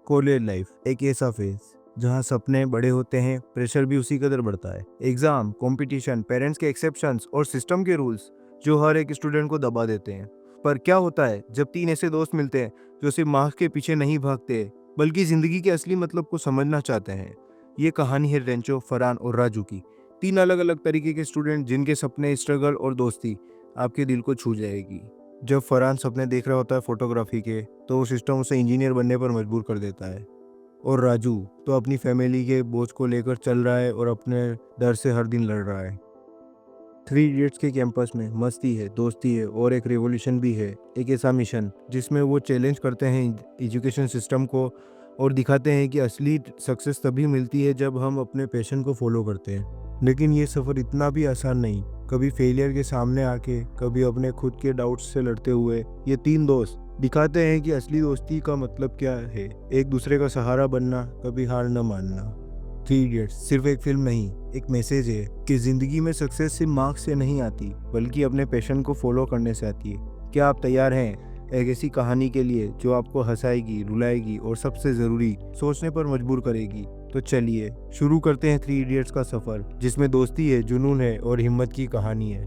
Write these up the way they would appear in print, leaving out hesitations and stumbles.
College life एक ऐसा phase जहाँ सपने बड़े होते हैं, प्रेशर भी उसी कदर बढ़ता है। एग्जाम, कंपटीशन, पेरेंट्स के एक्सेप्शंस और सिस्टम के रूल्स जो हर एक स्टूडेंट को दबा देते हैं। पर क्या होता है जब तीन ऐसे दोस्त मिलते हैं जो सिर्फ मार्क्स के पीछे नहीं भागते बल्कि जिंदगी के असली मतलब को समझना चाहते हैं। ये कहानी है रेंचो, फरहान और राजू की। तीन अलग अलग तरीके के स्टूडेंट जिनके सपने, स्ट्रगल और दोस्ती आपके दिल को छू जाएगी। जब फरहान सपने देख रहा होता है फोटोग्राफी के, तो वो सिस्टम उसे इंजीनियर बनने पर मजबूर कर देता है। और राजू तो अपनी फैमिली के बोझ को लेकर चल रहा है और अपने डर से हर दिन लड़ रहा है। थ्री इडियट्स के कैंपस में मस्ती है, दोस्ती है और एक रेवोल्यूशन भी है। एक ऐसा मिशन जिसमें वो चैलेंज करते हैं एजुकेशन सिस्टम को और दिखाते हैं कि असली सक्सेस तभी मिलती है जब हम अपने पैशन को फॉलो करते हैं। लेकिन ये सफ़र इतना भी आसान नहीं। कभी फेलियर के सामने आके, कभी अपने खुद के डाउट्स से लड़ते हुए ये तीन दोस्त दिखाते हैं कि असली दोस्ती का मतलब क्या है। एक दूसरे का सहारा बनना, कभी हार न मानना। थ्री इडियट्स सिर्फ एक फिल्म नहीं, एक मैसेज है कि जिंदगी में सक्सेस सिर्फ मार्क्स से नहीं आती बल्कि अपने पैशन को फॉलो करने से आती है। क्या आप तैयार हैं एक ऐसी कहानी के लिए जो आपको हंसाएगी, रुलाएगी और सबसे ज़रूरी सोचने पर मजबूर करेगी? तो चलिए शुरू करते हैं थ्री इडियट्स का सफ़र, जिसमें दोस्ती है, जुनून है और हिम्मत की कहानी है।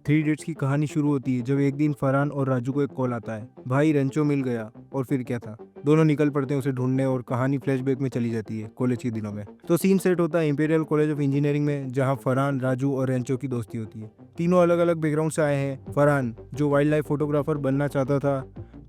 थ्री इडियट्स की कहानी शुरू होती है जब एक दिन फरहान और राजू को एक कॉल आता है, भाई रेंचो मिल गया। और फिर क्या था, दोनों निकल पड़ते हैं उसे ढूंढने और कहानी फ्लैशबैक में चली जाती है कॉलेज के दिनों में। तो सीन सेट होता है इंपीरियल कॉलेज ऑफ इंजीनियरिंग में, जहां फरहान, राजू और रेंचो की दोस्ती होती है। तीनों अलग अलग बैकग्राउंड से आए हैं। फरहान जो वाइल्ड लाइफ फोटोग्राफर बनना चाहता था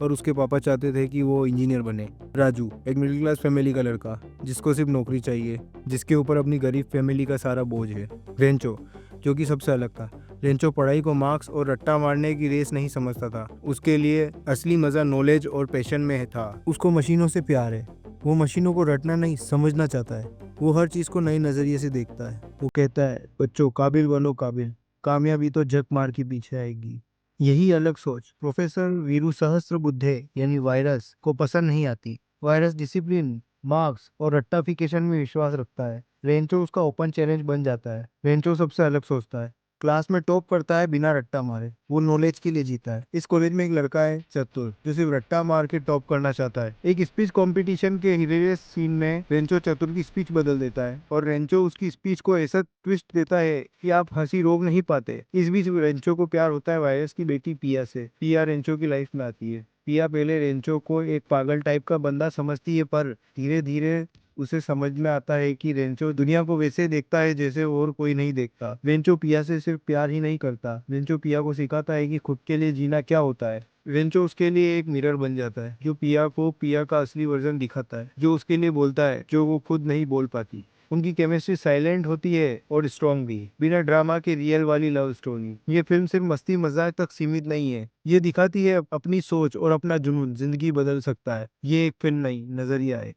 पर उसके पापा चाहते थे कि वो इंजीनियर बने। राजू एक मिडिल क्लास फैमिली का लड़का जिसको सिर्फ नौकरी चाहिए, जिसके ऊपर अपनी गरीब फैमिली का सारा बोझ है। रेंचो जो कि सबसे अलग था। रेंचो पढ़ाई को मार्क्स और रट्टा मारने की रेस नहीं समझता था। उसके लिए असली मजा नॉलेज और पैशन में था। उसको मशीनों से प्यार है। वो मशीनों को रटना नहीं, समझना चाहता है। वो हर चीज को नए नजरिए से देखता है। वो कहता है, बच्चों काबिल बनो काबिल, कामयाबी तो झक मार के पीछे आएगी। यही अलग सोच प्रोफेसर वीरू सहस्त्रबुद्धे यानी वायरस को पसंद नहीं आती। वायरस डिसिप्लिन, मार्क्स और रट्टाफिकेशन में विश्वास रखता है। रेंचो उसका ओपन चैलेंज बन जाता है। रेंचो सबसे अलग सोचता है, क्लास में टॉप करता है बिना रट्टा मारे। वो नॉलेज के लिए जीता है। इस कॉलेज में एक लड़का है चतुर, जो सिर्फ रट्टा मार के टॉप करना चाहता है। एक स्पीच कंपटीशन के हिलेरियस सीन में रेंचो चतुर की स्पीच बदल देता है और रेंचो उसकी स्पीच को ऐसा ट्विस्ट देता है कि आप हंसी रोक नहीं पाते। इस बीच रेंचो को प्यार होता है वायरस की बेटी पिया से। पिया रेंचो की लाइफ में आती है। पिया पहले रेंचो को एक पागल टाइप का बंदा समझती है, पर धीरे धीरे उसे समझ में आता है कि रेंचो दुनिया को वैसे देखता है जैसे और कोई नहीं देखता। रेंचो पिया से सिर्फ प्यार ही नहीं करता, रेंचो पिया को सिखाता है कि खुद के लिए जीना क्या होता है। रेंचो उसके लिए एक मिरर बन जाता है, जो पिया को पिया का असली वर्जन दिखाता है, जो उसके लिए बोलता है जो वो खुद नहीं बोल पाती। उनकी केमिस्ट्री साइलेंट होती है और स्ट्रॉन्ग भी, बिना ड्रामा के रियल वाली लव स्टोरी। ये फिल्म सिर्फ मस्ती मजाक तक सीमित नहीं है, ये दिखाती है अपनी सोच और अपना जुनून जिंदगी बदल सकता है। ये एक फिल्म नहीं, नजरिया है।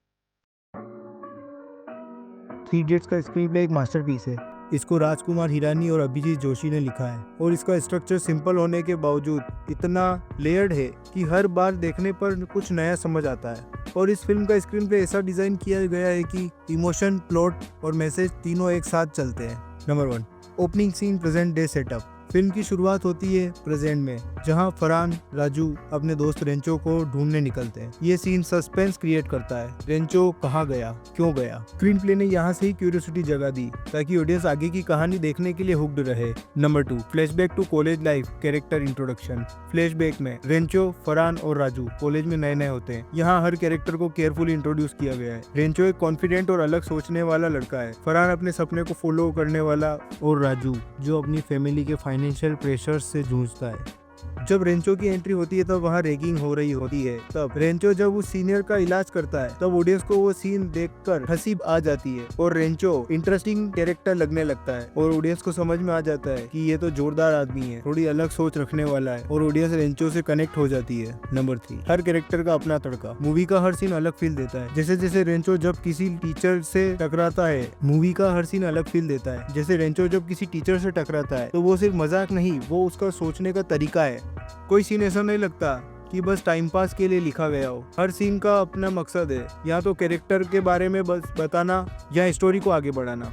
थ्री इडियट्स का स्क्रीन प्ले एक मास्टरपीस है। इसको राजकुमार हिरानी और अभिजीत जोशी ने लिखा है और इसका स्ट्रक्चर सिंपल होने के बावजूद इतना लेयर्ड है कि हर बार देखने पर कुछ नया समझ आता है। और इस फिल्म का स्क्रीन प्ले ऐसा डिजाइन किया गया है कि इमोशन, प्लॉट और मैसेज तीनों एक साथ चलते हैं। Number 1, opening scene, present day setup. Film की शुरुआत होती है प्रेजेंट में, जहां फरहान, राजू अपने दोस्त रेंचो को ढूंढने निकलते हैं। ये सीन सस्पेंस क्रिएट करता है। रेंचो कहाँ गया, क्यों गया। स्क्रीन प्ले ने यहाँ से ही क्यूरियोसिटी जगा दी ताकि ऑडियंस आगे की कहानी देखने के लिए हुक्ड रहे। Number 2, flashback to college life, character introduction. Flashback में रेंचो, फरहान और राजू कॉलेज में नए नए होते हैं। यहाँ हर कैरेक्टर को केयरफुली इंट्रोड्यूस किया गया है। रेंचो एक कॉन्फिडेंट और अलग सोचने वाला लड़का है। फरहान अपने सपने को फॉलो करने वाला, और राजू जो अपनी फैमिली के फाइनेंशियल प्रेशर से जूझता है। जब रेंचो की एंट्री होती है तब वहाँ रैगिंग हो रही होती है। तब रेंचो जब उस सीनियर का इलाज करता है तब ऑडियंस को वो सीन देखकर हंसी आ जाती है और रेंचो इंटरेस्टिंग कैरेक्टर लगने लगता है और ऑडियंस को समझ में आ जाता है कि ये तो जोरदार आदमी है, थोड़ी अलग सोच रखने वाला है, और ऑडियंस रेंचो से कनेक्ट हो जाती है। नंबर 3, हर कैरेक्टर का अपना तड़का। मूवी का हर सीन अलग फील देता है। जैसे जैसे रेंचो जब किसी टीचर से टकराता है, मूवी का हर सीन अलग फील देता है। जैसे रेंचो जब किसी टीचर से टकराता है तो वो सिर्फ मजाक नहीं, वो उसका सोचने का तरीका है। कोई सीन ऐसा नहीं लगता कि बस टाइम पास के लिए लिखा गया हो। हर सीन का अपना मकसद है, या तो कैरेक्टर के बारे में बस बताना या स्टोरी को आगे बढ़ाना।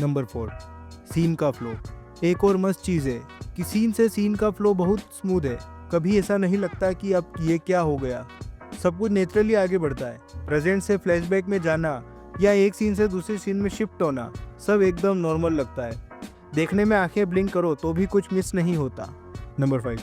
नंबर 4, सीन का फ्लो। एक और मस्त चीज़ है कि सीन से सीन का फ्लो बहुत स्मूथ है। कभी ऐसा नहीं लगता कि अब ये क्या हो गया। सब कुछ नेचुरली आगे बढ़ता है। प्रेजेंट से फ्लैशबैक में जाना या एक सीन से दूसरे सीन में शिफ्ट होना सब एकदम नॉर्मल लगता है। देखने में आंखें ब्लिंक करो तो भी कुछ मिस नहीं होता। नंबर 5,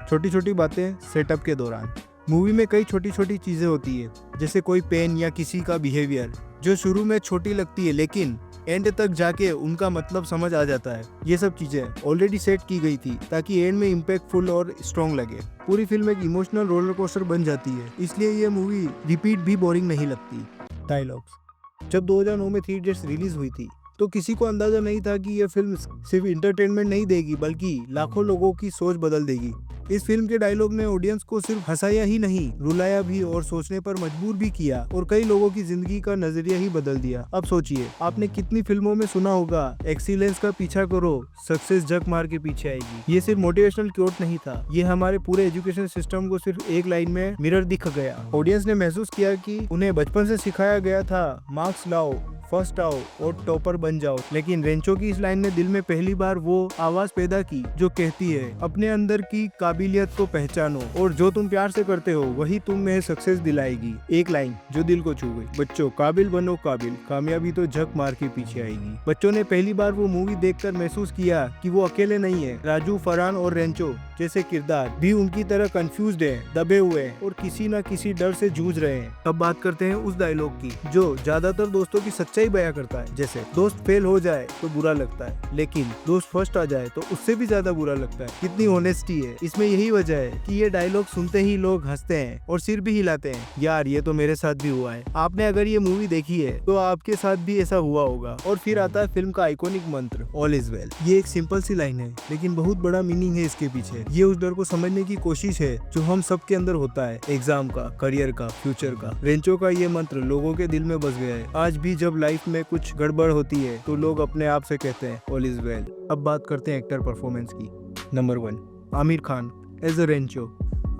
छोटी छोटी बातें सेटअप के दौरान। मूवी में कई छोटी छोटी चीजें होती है, जैसे कोई पेन या किसी का बिहेवियर जो शुरू में छोटी लगती है लेकिन एंड तक जाके उनका मतलब समझ आ जाता है। ये सब चीजें ऑलरेडी सेट की गई थी ताकि एंड में इम्पैक्टफुल और स्ट्रॉन्ग लगे। पूरी फिल्म एक इमोशनल रोलर कोस्टर बन जाती है, इसलिए ये मूवी रिपीट भी बोरिंग नहीं लगती। डायलॉग्स। जब 2009 में थ्री इडियट्स रिलीज हुई थी तो किसी को अंदाजा नहीं था कि यह फिल्म सिर्फ इंटरटेनमेंट नहीं देगी बल्कि लाखों लोगों की सोच बदल देगी। इस फिल्म के डायलॉग ने ऑडियंस को सिर्फ हंसाया ही नहीं, रुलाया भी और सोचने पर मजबूर भी किया और कई लोगों की जिंदगी का नजरिया ही बदल दिया। अब सोचिए, आपने कितनी फिल्मों में सुना होगा, एक्सीलेंस का पीछा करो, सक्सेस जग मार के पीछे आएगी। ये सिर्फ मोटिवेशनल कोट नहीं था, ये हमारे पूरे एजुकेशन सिस्टम को सिर्फ एक लाइन में मिरर दिख गया। ऑडियंस ने महसूस किया कि उन्हें बचपन से सिखाया गया था, मार्क्स लाओ, फर्स्ट आओ और टॉपर बन जाओ, लेकिन रेंचो की इस लाइन ने दिल में पहली बार वो आवाज पैदा की जो कहती है अपने अंदर की काबिलियत को पहचानो और जो तुम प्यार से करते हो वही तुम्हें सक्सेस दिलाएगी। एक लाइन जो दिल को छू गई। बच्चों, काबिल बनो काबिल, कामयाबी तो झक मार के पीछे आएगी। बच्चों ने पहली बार वो मूवी देखकर महसूस किया कि वो अकेले नहीं है। राजू, फरहान और रेंचो जैसे किरदार भी उनकी तरह कंफ्यूज्ड हैं, दबे हुए हैं और किसी न किसी डर से जूझ रहे हैं। अब बात करते हैं उस डायलॉग की जो ज्यादातर दोस्तों की सच्चाई बयां करता है, जैसे दोस्त फेल हो जाए तो बुरा लगता है लेकिन दोस्त फर्स्ट आ जाए तो उससे भी ज्यादा बुरा लगता है। कितनी ऑनेस्टी है इसमें। यही वजह है कि ये डायलॉग सुनते ही लोग हंसते हैं और सिर भी हिलाते हैं। यार, ये तो मेरे साथ भी हुआ है। आपने अगर ये मूवी देखी है तो आपके साथ भी ऐसा हुआ होगा। और फिर आता है फिल्म का आइकॉनिक मंत्र, ऑल इज वेल। ये एक सिंपल सी लाइन है लेकिन बहुत बड़ा मीनिंग है इसके पीछे। ये उस डर को समझने की कोशिश है जो हम सबके अंदर होता है, एग्जाम का, करियर का, फ्यूचर का। रेंचो का ये मंत्र लोगों के दिल में बस गया है। आज भी जब लाइफ में कुछ गड़बड़ होती है तो लोग अपने आप से कहते हैं ऑल इज वेल। अब बात करते हैं एक्टर परफॉर्मेंस की। Number 1, Aamir Khan as a Rancho.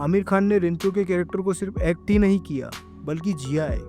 Aamir Khan ने रेंचो के कैरेक्टर को सिर्फ एक्ट ही नहीं किया बल्कि जिया है।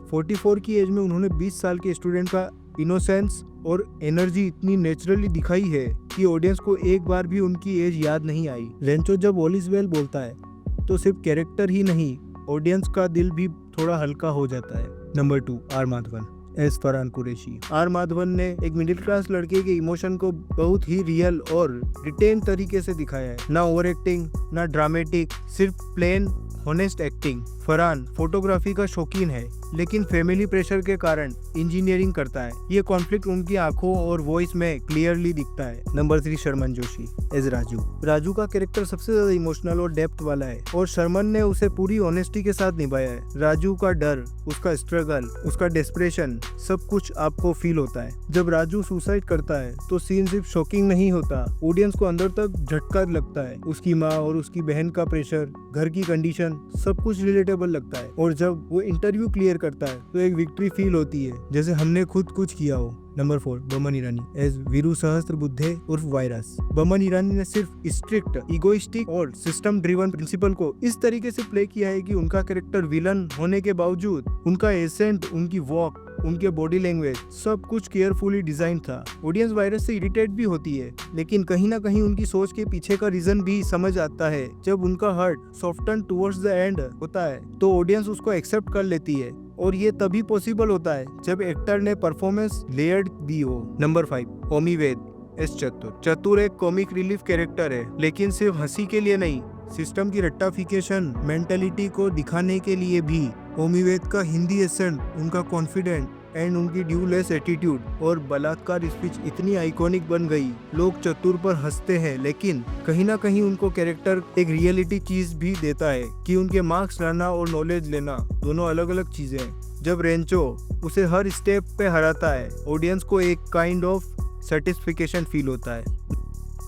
44 की एज में उन्होंने 20 साल के स्टूडेंट का इनोसेंस और एनर्जी इतनी नेचुरली दिखाई है कि ऑडियंस को एक बार भी उनकी एज याद नहीं आई। रेंचो जब ऑल इज वेल बोलता है तो सिर्फ कैरेक्टर ही नहीं, ऑडियंस का दिल भी थोड़ा हल्का हो जाता है। Number 2, R Madhavan as Farhan Qureshi. R Madhavan ने एक मिडिल क्लास लड़के के इमोशन को बहुत ही रियल और रिटेन तरीके से दिखाया है। ना ओवर एक्टिंग, ना ड्रामेटिक, सिर्फ plain honest acting. Farhan photography का शौकीन है लेकिन फैमिली प्रेशर के कारण इंजीनियरिंग करता है। ये कॉन्फ्लिक्ट उनकी आंखों और वॉइस में क्लियरली दिखता है। Number 3, Sharman Joshi as Raju. राजू का कैरेक्टर सबसे ज्यादा इमोशनल और डेप्थ वाला है और शर्मन ने उसे पूरी ऑनेस्टी के साथ निभाया है। राजू का डर, उसका स्ट्रगल, उसका डेस्परेशन, सब कुछ आपको फील होता है। जब राजू सुसाइड करता है तो सीन सिर्फ शॉकिंग नहीं होता, ऑडियंस को अंदर तक झटका लगता है। उसकी माँ और उसकी बहन का प्रेशर, घर की कंडीशन, सब कुछ रिलेटेबल लगता है। और जब वो इंटरव्यू क्लियर करता है तो एक विक्ट्री फील होती है, जैसे हमने खुद कुछ किया हो। नंबर 4, बमन ईरानी एज वीरू सहस्त्रबुद्धे उर्फ वायरस। बमन ईरानी ने सिर्फ स्ट्रिक्ट, इगोइस्टिक और सिस्टम ड्रिवन प्रिंसिपल को इस तरीके से प्ले किया है कि उनका कैरेक्टर विलन होने के बावजूद उनका एसेंट, उनकी वॉक, उनके बॉडी लैंग्वेज, सब कुछ केयरफुली डिजाइन था। ऑडियंस वायरस से इरिटेट भी होती है लेकिन कहीं ना कहीं उनकी सोच के पीछे का रीजन भी समझ आता है। जब उनका heart soften towards the end होता है तो ऑडियंस उसको एक्सेप्ट कर लेती है और ये तभी पॉसिबल होता है जब एक्टर ने परफॉर्मेंस लेयर्ड दी हो। नंबर 5, ओमी वैद एस चतुर। चतुर एक कॉमिक रिलीफ कैरेक्टर है लेकिन सिर्फ हंसी के लिए नहीं, सिस्टम की रट्टाफिकेशन मेंटेलिटी को दिखाने के लिए भी। ओमी वैद का हिंदी एसेंट, उनका कॉन्फिडेंट एंड उनकी ड्यूलेस एटीट्यूड और बलात्कार स्पीच इतनी आइकॉनिक बन गई। लोग चतुर पर हंसते हैं लेकिन कहीं ना कहीं उनको कैरेक्टर एक रियलिटी चीज भी देता है कि उनके मार्क्स लाना और नॉलेज लेना दोनों अलग अलग चीजें हैं। जब रेंचो उसे हर स्टेप पे हराता है, ऑडियंस को एक काइंड ऑफ सेटिस्फिकेशन फील होता है।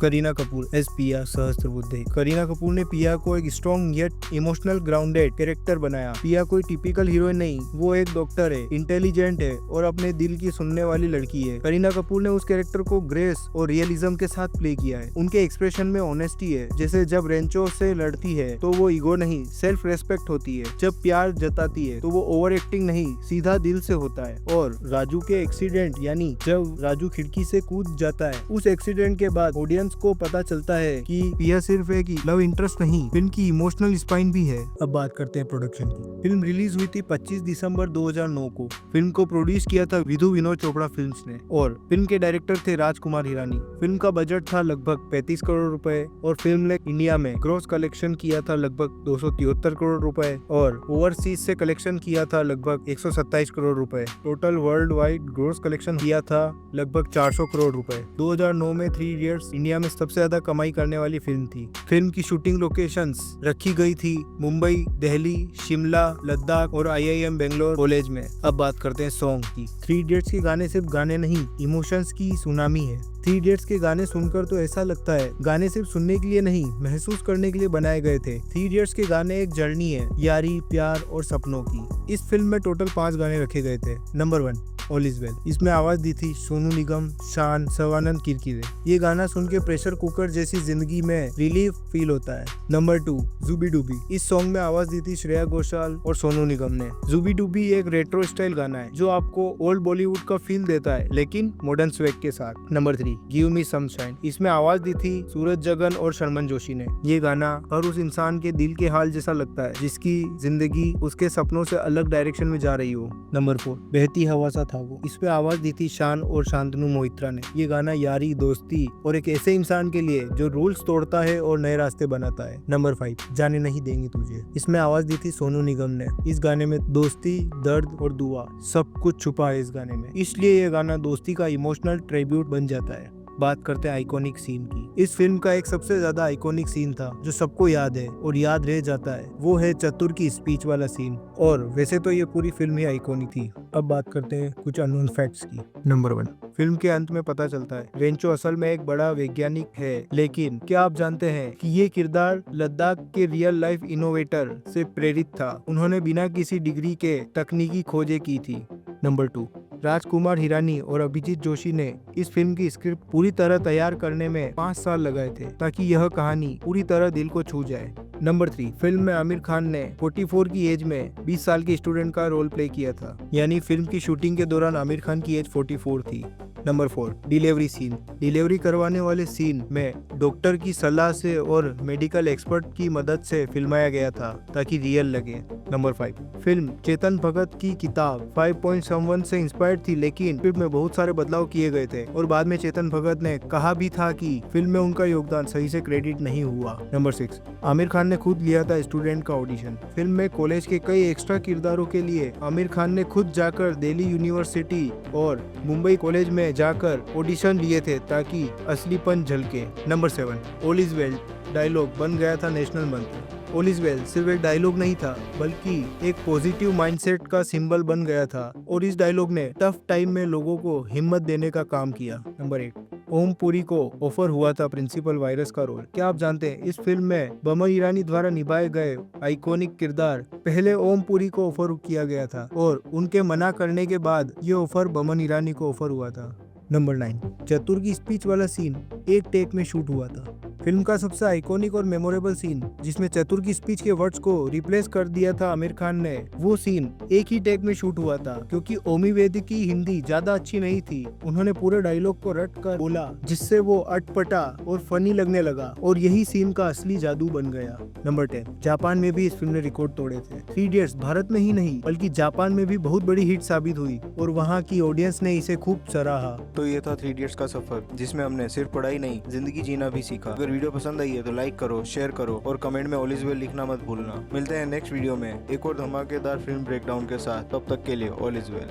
करीना कपूर एज पिया सहस्त्रबुद्धे। करीना कपूर ने पिया को एक strong yet emotional grounded character बनाया। पिया कोई टिपिकल हीरोइन नहीं, वो एक डॉक्टर है, इंटेलिजेंट है और अपने दिल की सुनने वाली लड़की है। करीना कपूर ने उस कैरेक्टर को ग्रेस और रियलिज्म के साथ प्ले किया है। उनके एक्सप्रेशन में ऑनेस्टी है, जैसे जब रेंचो से लड़ती है तो वो ईगो नहीं, सेल्फ रेस्पेक्ट होती है। जब प्यार जताती है तो वो ओवर एक्टिंग नहीं, सीधा दिल से होता है। और राजू के एक्सीडेंट, यानी जब राजू खिड़की से कूद जाता है, उस एक्सीडेंट के बाद ऑडियंस ऑडियंस को पता चलता है कि यह सिर्फ एक लव इंटरेस्ट नहीं, फिल्म की इमोशनल स्पाइन भी है। अब बात करते हैं प्रोडक्शन की। फिल्म रिलीज हुई थी 25 दिसंबर 2009 को। फिल्म को प्रोड्यूस किया था विधु विनोद चोपड़ा फिल्म्स ने और फिल्म के डायरेक्टर थे राजकुमार हिरानी। फिल्म का बजट था लगभग 35 करोड़ रुपए और फिल्म ने इंडिया में ग्रॉस कलेक्शन किया था लगभग 273 करोड़ रुपए और ओवरसीज से कलेक्शन किया था लगभग 127 करोड़ रुपए। Total world wide gross collection किया था लगभग 400 करोड़ रुपए। 2009 में 3 इडियट्स इंडिया में सबसे ज्यादा कमाई करने वाली फिल्म थी। फिल्म की शूटिंग लोकेशंस रखी गई थी मुंबई, दिल्ली, शिमला, लद्दाख और IIM बेंगलोर कॉलेज में। अब बात करते हैं सॉन्ग की। 3 इडियट्स के गाने सिर्फ गाने नहीं, इमोशंस की सुनामी है। 3 इडियट्स के गाने सुनकर तो ऐसा लगता है गाने सिर्फ सुनने के लिए नहीं, महसूस करने के लिए बनाए गए थे। 3 इडियट्स के गाने एक जर्नी है, यारी, प्यार और सपनों की। इस फिल्म में टोटल 5 गाने रखे गए थे। Number 1 all is well. इसमें आवाज दी थी सोनू निगम, शान, सर्वानंद किरकिरे। ये गाना सुन के प्रेशर कुकर जैसी जिंदगी में रिलीफ फील होता है। नंबर 2 जुबी डूबी। इस सॉन्ग में आवाज दी थी श्रेया घोषाल और सोनू निगम ने। जुबी डूबी एक रेट्रो स्टाइल गाना है जो आपको ओल्ड बॉलीवुड का फील देता है लेकिन मॉडर्न स्वैग के साथ। नंबर 3 गिव मी सम शाइन। इसमें आवाज दी थी सूरज जगन और शर्मन जोशी ने। ये गाना हर उस इंसान के दिल के हाल जैसा लगता है जिसकी जिंदगी उसके सपनों से अलग डायरेक्शन में जा रही हो। नंबर 4 बहती हवा सा था वो। इस पे आवाज दी थी शान और शांतनु मोहित्रा ने। ये गाना यारी, दोस्ती और एक ऐसे इंसान के लिए जो रूल्स तोड़ता है और नए रास्ते बनाता है। नंबर 5 जाने नहीं देंगे तुझे। इसमें आवाज दी थी सोनू निगम ने। इस गाने में दोस्ती, दर्द और दुआ सब कुछ छुपा है इस गाने में, इसलिए ये गाना दोस्ती का इमोशनल ट्रिब्यूट बन जाता है। बात करते हैं आइकॉनिक सीन की। इस फिल्म का एक सबसे ज्यादा आइकॉनिक सीन था जो सबको याद है और याद रह जाता है, वो है चतुर की स्पीच वाला सीन। और वैसे तो ये पूरी फिल्म ही आइकॉनिक थी। अब बात करते हैं कुछ अननोन फैक्ट्स की। नंबर 1 फिल्म के अंत में पता चलता है रेंचो असल में एक बड़ा वैज्ञानिक है, लेकिन क्या आप जानते हैं कि ये किरदार लद्दाख के रियल लाइफ इनोवेटर से प्रेरित था। उन्होंने बिना किसी डिग्री के तकनीकी खोजें की थी। नंबर 2 राजकुमार हिरानी और अभिजीत जोशी ने इस फिल्म की स्क्रिप्ट पूरी तरह तैयार करने में 5 साल लगाए थे ताकि यह कहानी पूरी तरह दिल को छू जाए। नंबर 3 फिल्म में आमिर खान ने 44 की एज में 20 साल के स्टूडेंट का रोल प्ले किया था, यानी फिल्म की शूटिंग के दौरान आमिर खान की एज 44 थी। Number 4 delivery scene. डिलीवरी करवाने वाले सीन में डॉक्टर की सलाह से और मेडिकल एक्सपर्ट की मदद से फिल्माया गया था ताकि रियल लगे। नंबर 5 फिल्म चेतन भगत की किताब 5.1 से इंस्पायर्ड थी, लेकिन फिल्म में बहुत सारे बदलाव किए गए थे और बाद में चेतन भगत ने कहा भी था कि फिल्म में उनका योगदान सही से क्रेडिट नहीं हुआ। नंबर 6 आमिर खान ने खुद लिया था स्टूडेंट का ऑडिशन। फिल्म में कॉलेज के कई एक्स्ट्रा किरदारों के लिए आमिर खान ने खुद जाकर दिल्ली यूनिवर्सिटी और मुंबई कॉलेज में जाकर ऑडिशन लिए थे ताकि असलीपन झलके। Number 7 all is well dialogue बन गया था नेशनल मंत्र। ऑल इज वेल सिर्फ एक डायलॉग नहीं था बल्कि एक पॉजिटिव माइंडसेट का सिंबल बन गया था और इस डायलॉग ने टफ टाइम में लोगों को हिम्मत देने का काम किया। नंबर 8 ओम पुरी को ऑफर हुआ था प्रिंसिपल वायरस का रोल। क्या आप जानते हैं इस फिल्म में बमन ईरानी द्वारा निभाए गए आइकॉनिक किरदार पहले ओम पुरी को ऑफर किया गया था और उनके मना करने के बाद ये ऑफर बमन ईरानी को ऑफर हुआ था। नंबर 9 चतुर की स्पीच वाला सीन एक टेक में शूट हुआ था। फिल्म का सबसे आइकॉनिक और मेमोरेबल सीन जिसमें चतुर की स्पीच के वर्ड्स को रिप्लेस कर दिया था आमिर खान ने, वो सीन एक ही टेक में शूट हुआ था क्योंकि ओमी वेदी की हिंदी ज्यादा अच्छी नहीं थी। उन्होंने पूरे डायलॉग को रट कर बोला जिससे वो अटपटा और फनी लगने लगा और यही सीन का असली जादू बन गया। नंबर 10 जापान में भी इस फिल्म ने रिकॉर्ड तोड़े थे। 3 इडियट्स भारत में ही नहीं बल्कि जापान में भी बहुत बड़ी हिट साबित हुई और वहाँ की ऑडियंस ने इसे खूब सराहा। तो ये था 3 इडियट्स का सफर जिसमें हमने सिर्फ पढ़ाई नहीं जिंदगी जीना भी सीखा। अगर वीडियो पसंद आई है तो लाइक करो, शेयर करो और कमेंट में ऑल इज वेल लिखना मत भूलना। मिलते हैं नेक्स्ट वीडियो में एक और धमाकेदार फिल्म ब्रेकडाउन के साथ। तब तक के लिए ऑल इज वेल।